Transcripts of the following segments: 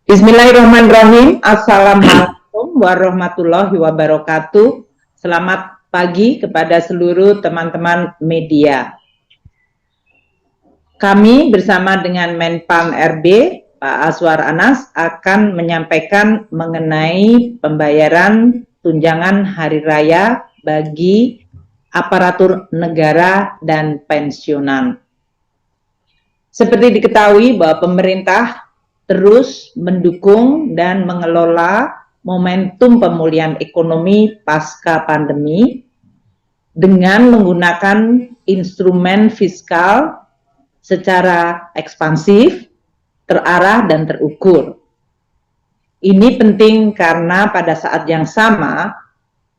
Bismillahirrahmanirrahim. Assalamualaikum warahmatullahi wabarakatuh. Selamat pagi kepada seluruh teman-teman media. Kami bersama dengan Menpan RB, Pak Aswar Anas, akan menyampaikan mengenai pembayaran tunjangan hari raya bagi aparatur negara dan pensiunan. Seperti diketahui bahwa pemerintah terus mendukung dan mengelola momentum pemulihan ekonomi pasca pandemi dengan menggunakan instrumen fiskal secara ekspansif, terarah, dan terukur. Ini penting karena pada saat yang sama,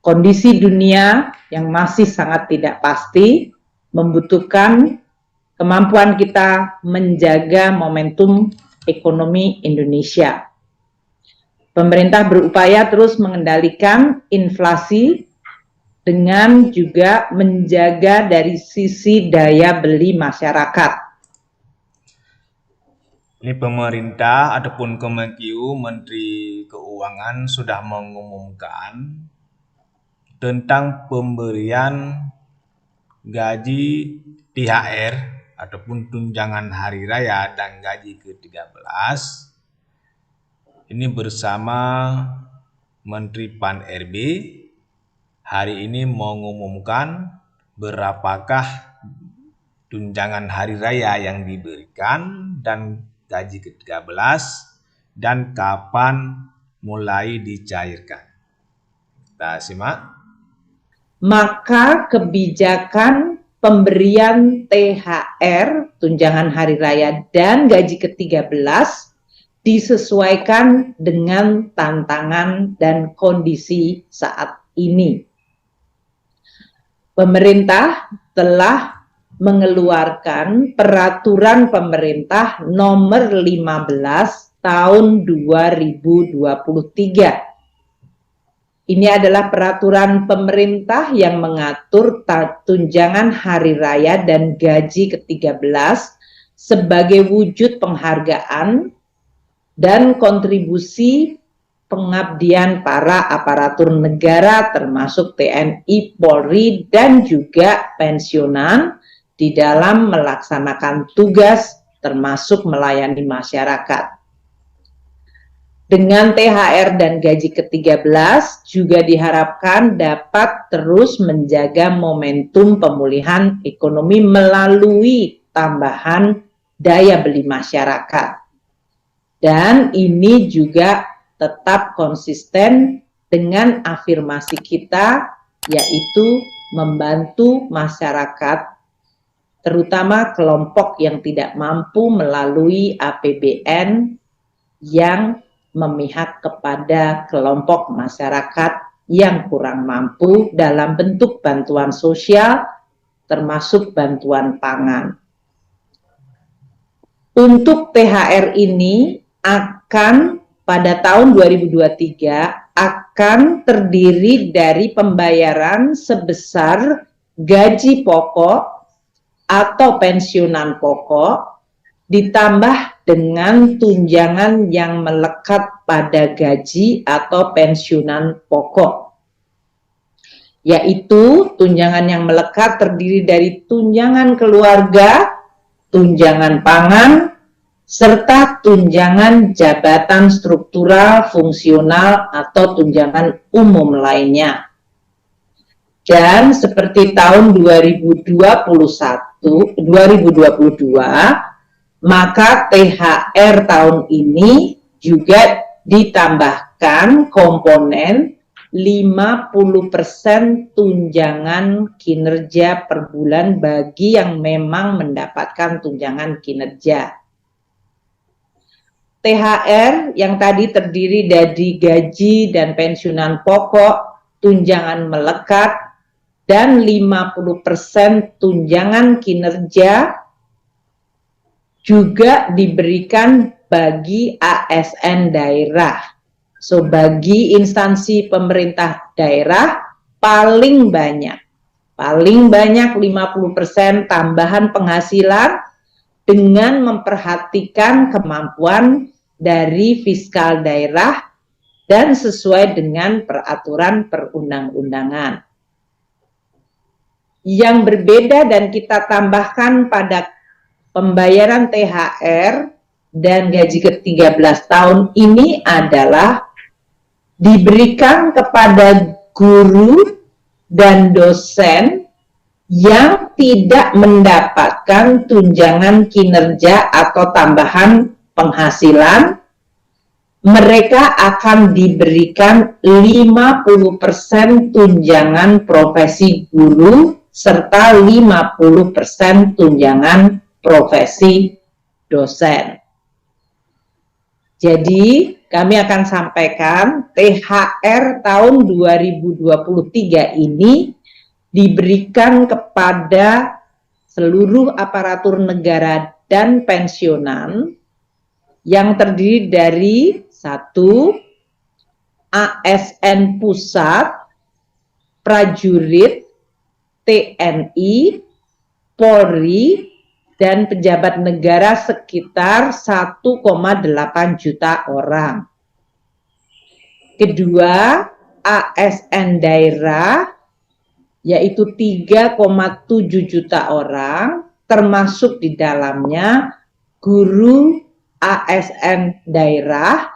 kondisi dunia yang masih sangat tidak pasti membutuhkan kemampuan kita menjaga momentum ekonomi Indonesia. Pemerintah berupaya terus mengendalikan inflasi dengan juga menjaga dari sisi daya beli masyarakat. Ini pemerintah ataupun Kemenkeu, Menteri Keuangan sudah mengumumkan tentang pemberian gaji THR ataupun tunjangan hari raya dan gaji ke-13 ini bersama Menteri Pan RB hari ini mengumumkan berapakah tunjangan hari raya yang diberikan dan gaji ke-13 dan kapan mulai dicairkan. Kita simak. Maka kebijakan pemberian THR, tunjangan hari raya, dan gaji ke-13 disesuaikan dengan tantangan dan kondisi saat ini. Pemerintah telah mengeluarkan peraturan pemerintah nomor 15 tahun 2023. Ini adalah peraturan pemerintah yang mengatur tunjangan hari raya dan gaji ke-13 sebagai wujud penghargaan dan kontribusi pengabdian para aparatur negara termasuk TNI, Polri, dan juga pensiunan di dalam melaksanakan tugas termasuk melayani masyarakat. Dengan THR dan gaji ke-13 juga diharapkan dapat terus menjaga momentum pemulihan ekonomi melalui tambahan daya beli masyarakat. Dan ini juga tetap konsisten dengan afirmasi kita, yaitu membantu masyarakat, terutama kelompok yang tidak mampu melalui APBN yang memihak kepada kelompok masyarakat yang kurang mampu dalam bentuk bantuan sosial, termasuk bantuan pangan. Untuk THR ini akan pada tahun 2023 akan terdiri dari pembayaran sebesar gaji pokok atau pensiunan pokok ditambah dengan tunjangan yang melekat pada gaji atau pensiunan pokok. Yaitu tunjangan yang melekat terdiri dari tunjangan keluarga, tunjangan pangan, serta tunjangan jabatan struktural, fungsional, atau tunjangan umum lainnya. Dan seperti tahun 2022, maka THR tahun ini juga ditambahkan komponen 50% tunjangan kinerja per bulan bagi yang memang mendapatkan tunjangan kinerja. THR yang tadi terdiri dari gaji dan pensiunan pokok, tunjangan melekat, dan 50% tunjangan kinerja juga diberikan bagi ASN daerah. So, bagi instansi pemerintah daerah paling banyak 50% tambahan penghasilan dengan memperhatikan kemampuan dari fiskal daerah dan sesuai dengan peraturan perundang-undangan. Yang berbeda dan kita tambahkan pada pembayaran THR dan gaji ke-13 tahun ini adalah diberikan kepada guru dan dosen yang tidak mendapatkan tunjangan kinerja atau tambahan penghasilan. Mereka akan diberikan 50% tunjangan profesi guru serta 50% tunjangan profesi dosen. Jadi, kami akan sampaikan THR tahun 2023 ini diberikan kepada seluruh aparatur negara dan pensiunan yang terdiri dari 1. ASN Pusat, prajurit, TNI, Polri, dan pejabat negara sekitar 1,8 juta orang. Kedua, ASN daerah, yaitu 3,7 juta orang, termasuk di dalamnya guru ASN daerah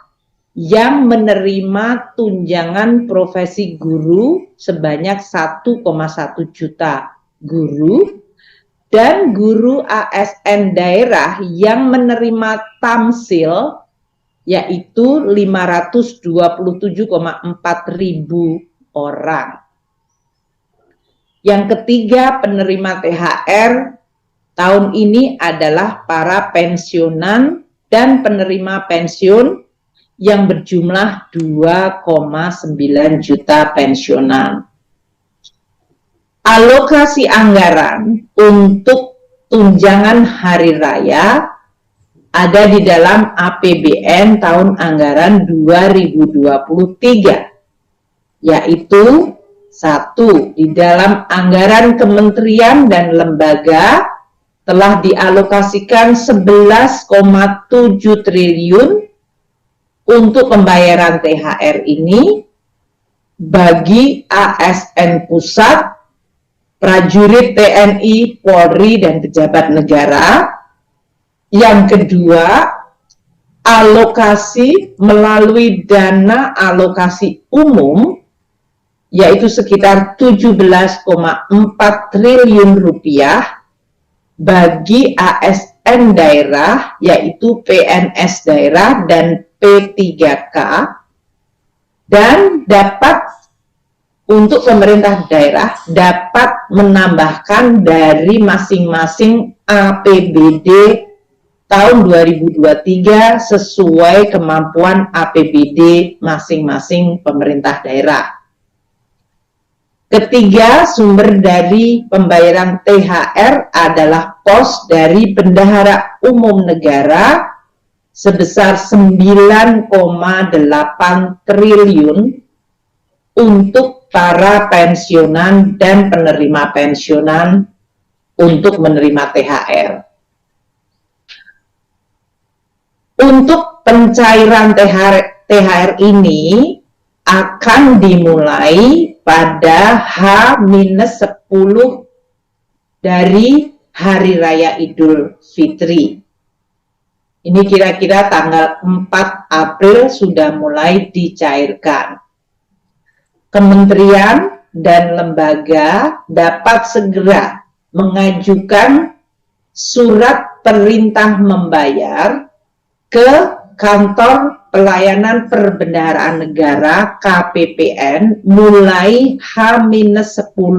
yang menerima tunjangan profesi guru sebanyak 1,1 juta guru, dan guru ASN daerah yang menerima tamsil yaitu 527,4 ribu orang. Yang ketiga, penerima THR tahun ini adalah para pensiunan dan penerima pensiun yang berjumlah 2,9 juta pensiunan. Alokasi anggaran untuk tunjangan hari raya ada di dalam APBN tahun anggaran 2023, yaitu 1. Di dalam anggaran kementerian dan lembaga telah dialokasikan 11,7 triliun untuk pembayaran THR ini bagi ASN pusat, prajurit TNI, Polri, dan pejabat negara. Yang kedua, alokasi melalui dana alokasi umum, yaitu sekitar 17,4 triliun rupiah bagi ASN daerah, yaitu PNS daerah dan P3K, dan dapat untuk pemerintah daerah dapat menambahkan dari masing-masing APBD tahun 2023 sesuai kemampuan APBD masing-masing pemerintah daerah. Ketiga, sumber dari pembayaran THR adalah pos dari Bendahara Umum Negara sebesar 9,8 triliun untuk para pensiunan dan penerima pensiunan untuk menerima THR. Untuk pencairan THR ini akan dimulai pada H-10 dari Hari Raya Idul Fitri. Ini kira-kira tanggal 4 April sudah mulai dicairkan. Kementerian dan lembaga dapat segera mengajukan surat perintah membayar ke Kantor Pelayanan Perbendaharaan Negara KPPN mulai H-10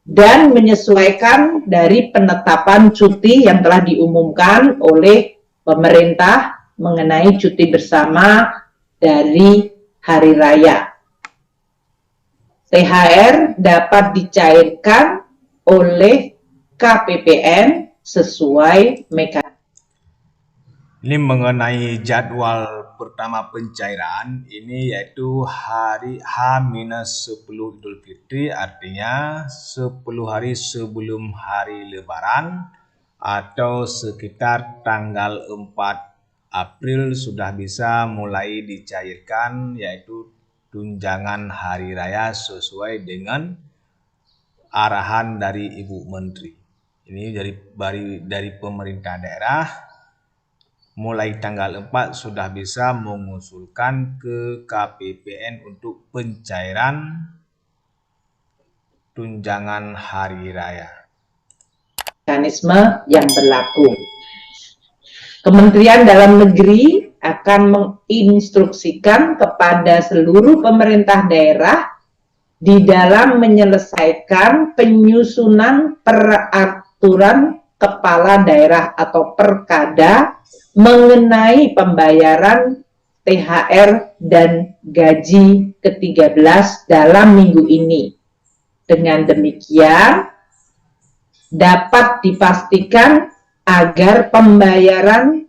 dan menyesuaikan dari penetapan cuti yang telah diumumkan oleh pemerintah mengenai cuti bersama dari hari raya. THR dapat dicairkan oleh KPPN sesuai mekanisme. Ini mengenai jadwal pertama pencairan ini yaitu hari H-10 Idul Fitri, artinya 10 hari sebelum hari Lebaran atau sekitar tanggal 4 April sudah bisa mulai dicairkan, yaitu tunjangan hari raya sesuai dengan arahan dari Ibu Menteri. Ini dari pemerintah daerah mulai tanggal 4 sudah bisa mengusulkan ke KPPN untuk pencairan tunjangan hari raya. Mekanisme yang berlaku. Kementerian Dalam Negeri akan menginstruksikan kepada seluruh pemerintah daerah di dalam menyelesaikan penyusunan peraturan kepala daerah atau perkada mengenai pembayaran THR dan gaji ke-13 dalam minggu ini. Dengan demikian, dapat dipastikan agar pembayaran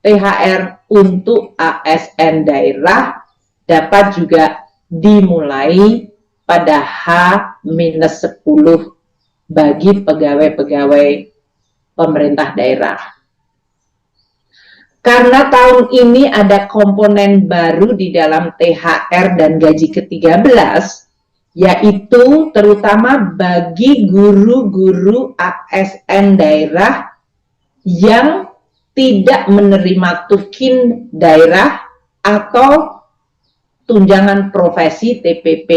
THR untuk ASN daerah dapat juga dimulai pada H-10 bagi pegawai-pegawai pemerintah daerah. Karena tahun ini ada komponen baru di dalam THR dan gaji ke-13, yaitu terutama bagi guru-guru ASN daerah yang tidak menerima tukin daerah atau tunjangan profesi TPP,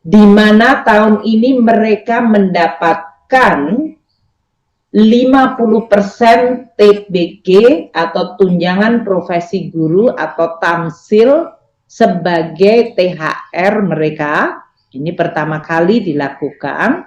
di mana tahun ini mereka mendapatkan 50% TBG atau tunjangan profesi guru atau tamsil sebagai THR mereka. Ini pertama kali dilakukan.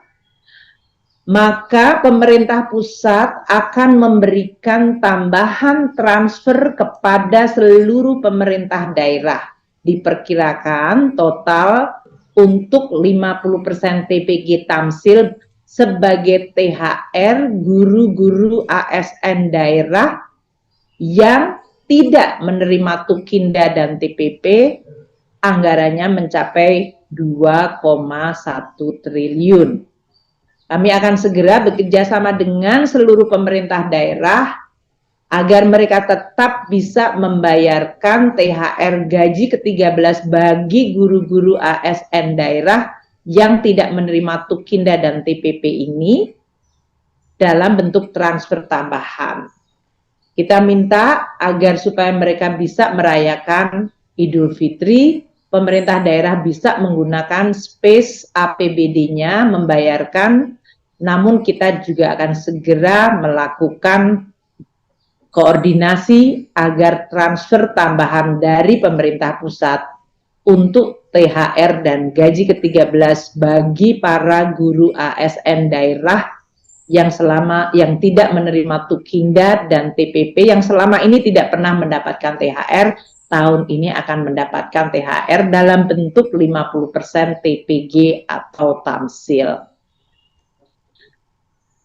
Maka pemerintah pusat akan memberikan tambahan transfer kepada seluruh pemerintah daerah. Diperkirakan total untuk 50% TPG tamsil sebagai THR guru-guru ASN daerah yang tidak menerima tukinda dan TPP, anggarannya mencapai 2,1 triliun. Kami akan segera bekerja sama dengan seluruh pemerintah daerah agar mereka tetap bisa membayarkan THR gaji ke-13 bagi guru-guru ASN daerah yang tidak menerima tukinda dan TPP ini dalam bentuk transfer tambahan. Kita minta agar supaya mereka bisa merayakan Idul Fitri, pemerintah daerah bisa menggunakan space APBD-nya membayarkan, namun kita juga akan segera melakukan koordinasi agar transfer tambahan dari pemerintah pusat untuk THR dan gaji ke-13 bagi para guru ASN daerah yang tidak menerima tukinda dan TPP, yang selama ini tidak pernah mendapatkan THR, tahun ini akan mendapatkan THR dalam bentuk 50% TPG atau tamsil.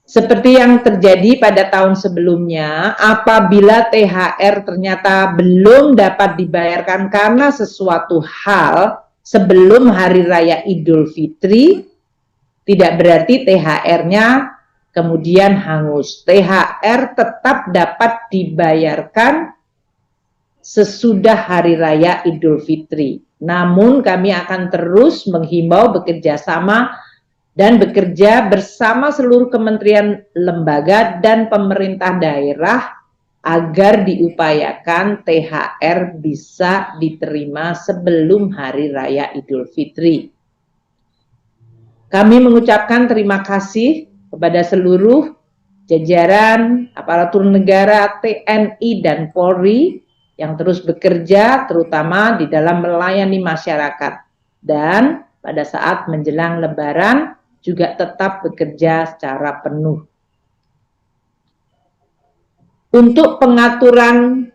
Seperti yang terjadi pada tahun sebelumnya, apabila THR ternyata belum dapat dibayarkan karena sesuatu hal sebelum Hari Raya Idul Fitri, tidak berarti THR-nya kemudian hangus. THR tetap dapat dibayarkan sesudah Hari Raya Idul Fitri. Namun kami akan terus menghimbau bekerja sama dan bekerja bersama seluruh kementerian, lembaga, dan pemerintah daerah agar diupayakan THR bisa diterima sebelum Hari Raya Idul Fitri. Kami mengucapkan terima kasih kepada seluruh jajaran aparatur negara, TNI, dan Polri yang terus bekerja terutama di dalam melayani masyarakat. Dan pada saat menjelang Lebaran, juga tetap bekerja secara penuh. Untuk pengaturan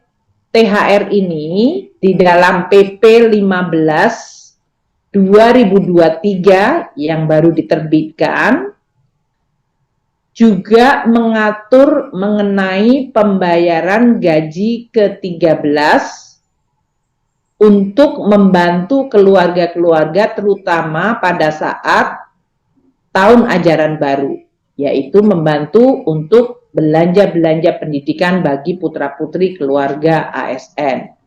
THR ini di dalam PP 15 2023 yang baru diterbitkan juga mengatur mengenai pembayaran gaji ke-13 untuk membantu keluarga-keluarga terutama pada saat tahun ajaran baru, yaitu membantu untuk belanja-belanja pendidikan bagi putra-putri keluarga ASN.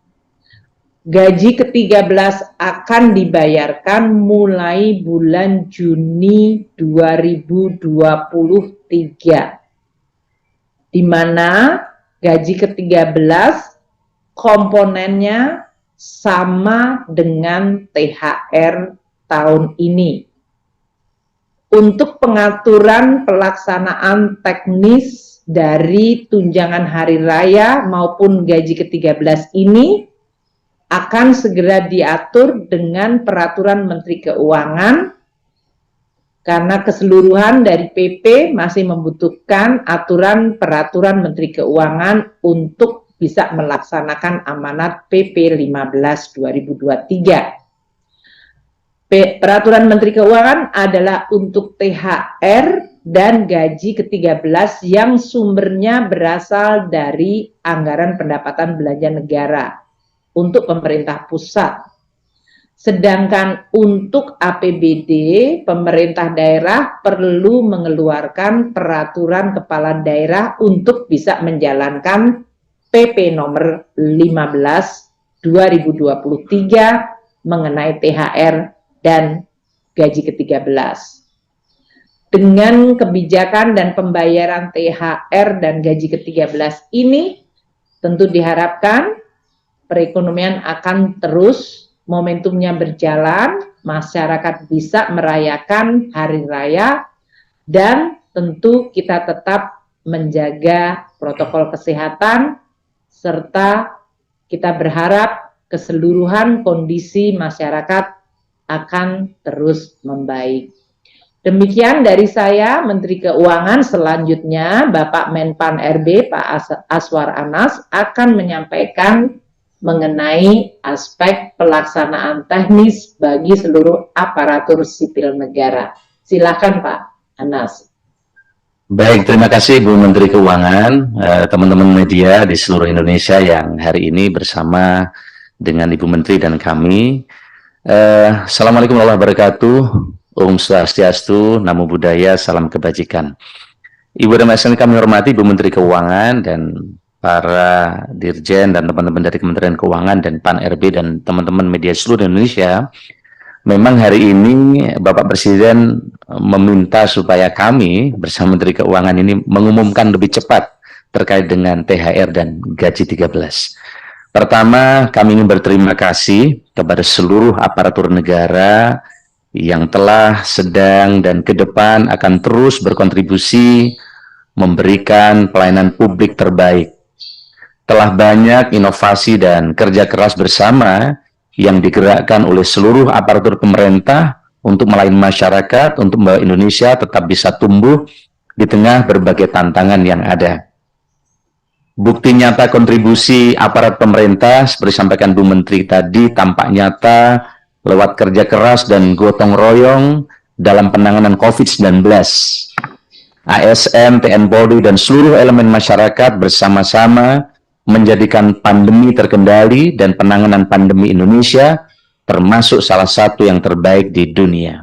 Gaji ke-13 akan dibayarkan mulai bulan Juni 2023, di mana gaji ke-13 komponennya sama dengan THR tahun ini. Untuk pengaturan pelaksanaan teknis dari tunjangan hari raya maupun gaji ke-13 ini akan segera diatur dengan peraturan Menteri Keuangan, karena keseluruhan dari PP masih membutuhkan aturan peraturan Menteri Keuangan untuk bisa melaksanakan amanat PP 15 2023. Peraturan Menteri Keuangan adalah untuk THR dan gaji ke-13 yang sumbernya berasal dari anggaran pendapatan belanja negara untuk pemerintah pusat. Sedangkan untuk APBD, pemerintah daerah perlu mengeluarkan peraturan kepala daerah untuk bisa menjalankan PP nomor 15 2023 mengenai THR dan gaji ke-13. Dengan kebijakan dan pembayaran THR dan gaji ke-13 ini, tentu diharapkan perekonomian akan terus momentumnya berjalan, masyarakat bisa merayakan hari raya, dan tentu kita tetap menjaga protokol kesehatan, serta kita berharap keseluruhan kondisi masyarakat akan terus membaik. Demikian dari saya, Menteri Keuangan. Selanjutnya Bapak Menpan RB, Pak Aswar Anas, akan menyampaikan mengenai aspek pelaksanaan teknis bagi seluruh aparatur sipil negara. Silakan Pak Anas. Baik, terima kasih Bu Menteri Keuangan, teman-teman media di seluruh Indonesia yang hari ini bersama dengan Ibu Menteri dan kami. Assalamualaikum warahmatullahi wabarakatuh. Om Swastiastu, Namo Buddhaya, salam kebajikan. Ibu dan Mas yang kami hormati, Ibu Menteri Keuangan dan para dirjen dan teman-teman dari Kementerian Keuangan dan Pan RB dan teman-teman media seluruh Indonesia. Memang hari ini Bapak Presiden meminta supaya kami bersama Menteri Keuangan ini mengumumkan lebih cepat terkait dengan THR dan gaji 13. Pertama, kami ingin berterima kasih kepada seluruh aparatur negara yang telah, sedang, dan ke depan akan terus berkontribusi memberikan pelayanan publik terbaik. Telah banyak inovasi dan kerja keras bersama yang digerakkan oleh seluruh aparatur pemerintah untuk melayani masyarakat, untuk membawa Indonesia tetap bisa tumbuh di tengah berbagai tantangan yang ada. Bukti nyata kontribusi aparat pemerintah, seperti disampaikan Bu Menteri tadi, tampak nyata lewat kerja keras dan gotong royong dalam penanganan COVID-19. ASN, TNI Polri, dan seluruh elemen masyarakat bersama-sama menjadikan pandemi terkendali dan penanganan pandemi Indonesia termasuk salah satu yang terbaik di dunia.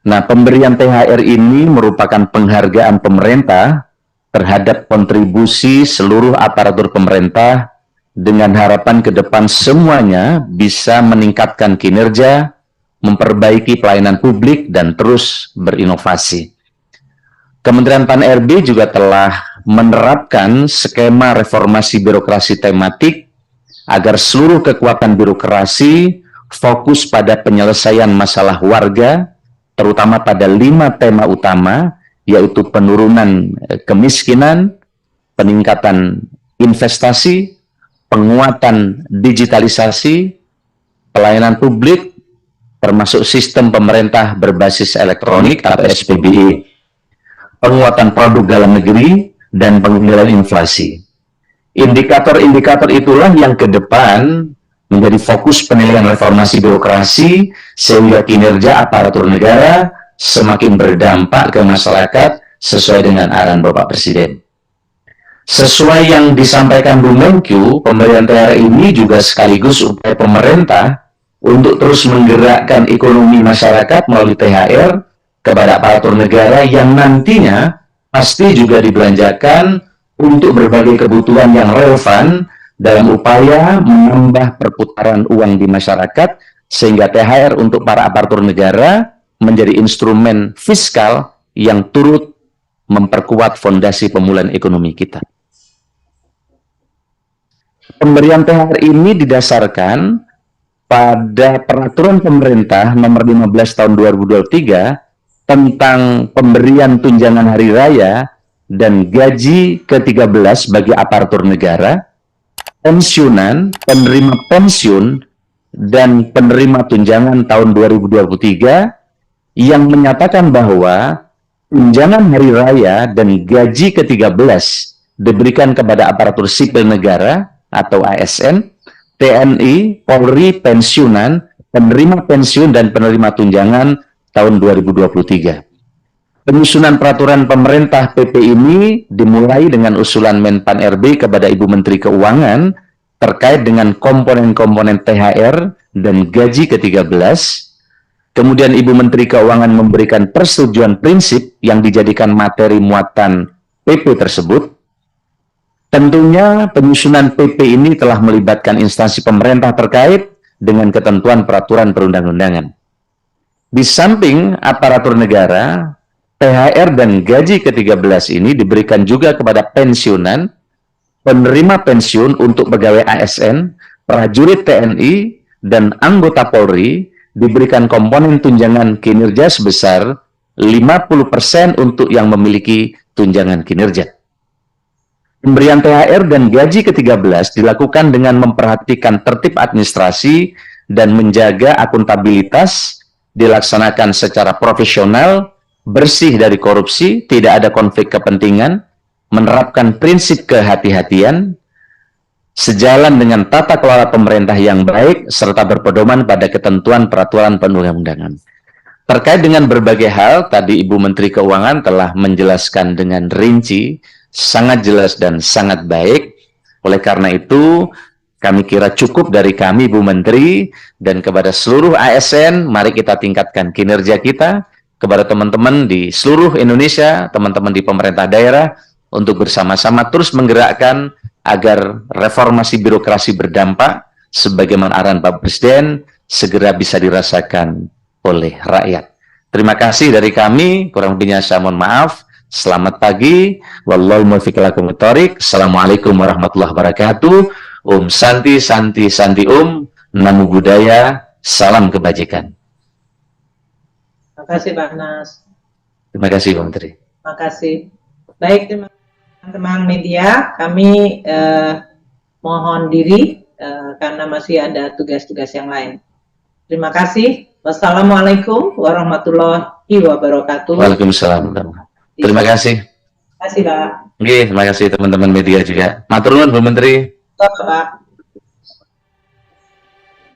Nah, pemberian THR ini merupakan penghargaan pemerintah terhadap kontribusi seluruh aparatur pemerintah dengan harapan ke depan semuanya bisa meningkatkan kinerja, memperbaiki pelayanan publik, dan terus berinovasi. Kementerian Pan RB juga telah menerapkan skema reformasi birokrasi tematik agar seluruh kekuatan birokrasi fokus pada penyelesaian masalah warga, terutama pada 5 tema utama, yaitu penurunan kemiskinan, peningkatan investasi, penguatan digitalisasi, pelayanan publik, termasuk sistem pemerintah berbasis elektronik atau SPBE, penguatan produk dalam negeri, dan pengendalian inflasi. Indikator-indikator itulah yang ke depan menjadi fokus penilaian reformasi birokrasi sehingga kinerja aparatur negara semakin berdampak ke masyarakat sesuai dengan arahan Bapak Presiden. Sesuai yang disampaikan Bu Menkyu, pemberian THR ini juga sekaligus upaya pemerintah untuk terus menggerakkan ekonomi masyarakat melalui THR kepada aparatur negara yang nantinya pasti juga dibelanjakan untuk berbagai kebutuhan yang relevan dalam upaya menambah perputaran uang di masyarakat, sehingga THR untuk para aparatur negara menjadi instrumen fiskal yang turut memperkuat fondasi pemulihan ekonomi kita. Pemberian THR ini didasarkan pada peraturan pemerintah nomor 15 tahun 2023 tentang pemberian tunjangan hari raya dan gaji ke-13 bagi aparatur negara, pensiunan, penerima pensiun, dan penerima tunjangan tahun 2023 yang menyatakan bahwa tunjangan hari raya dan gaji ke-13 diberikan kepada aparatur sipil negara atau ASN, TNI, Polri, pensiunan, penerima pensiun, dan penerima tunjangan tahun 2023. Penyusunan peraturan pemerintah PP ini dimulai dengan usulan Menpan RB kepada Ibu Menteri Keuangan terkait dengan komponen-komponen THR dan gaji ke-13. Kemudian Ibu Menteri Keuangan memberikan persetujuan prinsip yang dijadikan materi muatan PP tersebut. Tentunya penyusunan PP ini telah melibatkan instansi pemerintah terkait dengan ketentuan peraturan perundang-undangan. Di samping aparatur negara, THR dan gaji ke-13 ini diberikan juga kepada pensiunan, penerima pensiun untuk pegawai ASN, prajurit TNI, dan anggota Polri diberikan komponen tunjangan kinerja sebesar 50% untuk yang memiliki tunjangan kinerja. Pemberian THR dan gaji ke-13 dilakukan dengan memperhatikan tertib administrasi dan menjaga akuntabilitas, dilaksanakan secara profesional, bersih dari korupsi, tidak ada konflik kepentingan, menerapkan prinsip kehati-hatian, sejalan dengan tata kelola pemerintah yang baik, serta berpedoman pada ketentuan peraturan perundang-undangan. Terkait dengan berbagai hal, tadi Ibu Menteri Keuangan telah menjelaskan dengan rinci, sangat jelas dan sangat baik. Oleh karena itu, kami kira cukup dari kami, Bu Menteri, dan kepada seluruh ASN, mari kita tingkatkan kinerja kita, kepada teman-teman di seluruh Indonesia, teman-teman di pemerintah daerah, untuk bersama-sama terus menggerakkan agar reformasi birokrasi berdampak, sebagaimana arahan Pak Presiden, segera bisa dirasakan oleh rakyat. Terima kasih dari kami, kurang lebihnya saya mohon maaf. Selamat pagi, wallahul muwaffiq ila aqwamit thoriq. Assalamualaikum warahmatullahi wabarakatuh. Santi, Santi, Santi Namo Buddhaya, salam kebajikan. Terima kasih Pak Nas. Terima kasih Pak Menteri. Terima kasih. Baik teman-teman media, kami mohon diri karena masih ada tugas-tugas yang lain. Terima kasih. Wassalamualaikum warahmatullahi wabarakatuh. Waalaikumsalam. Terima kasih. Terima kasih Pak. Terima kasih teman-teman media juga. Matur nuwun Bu Menteri. Pak.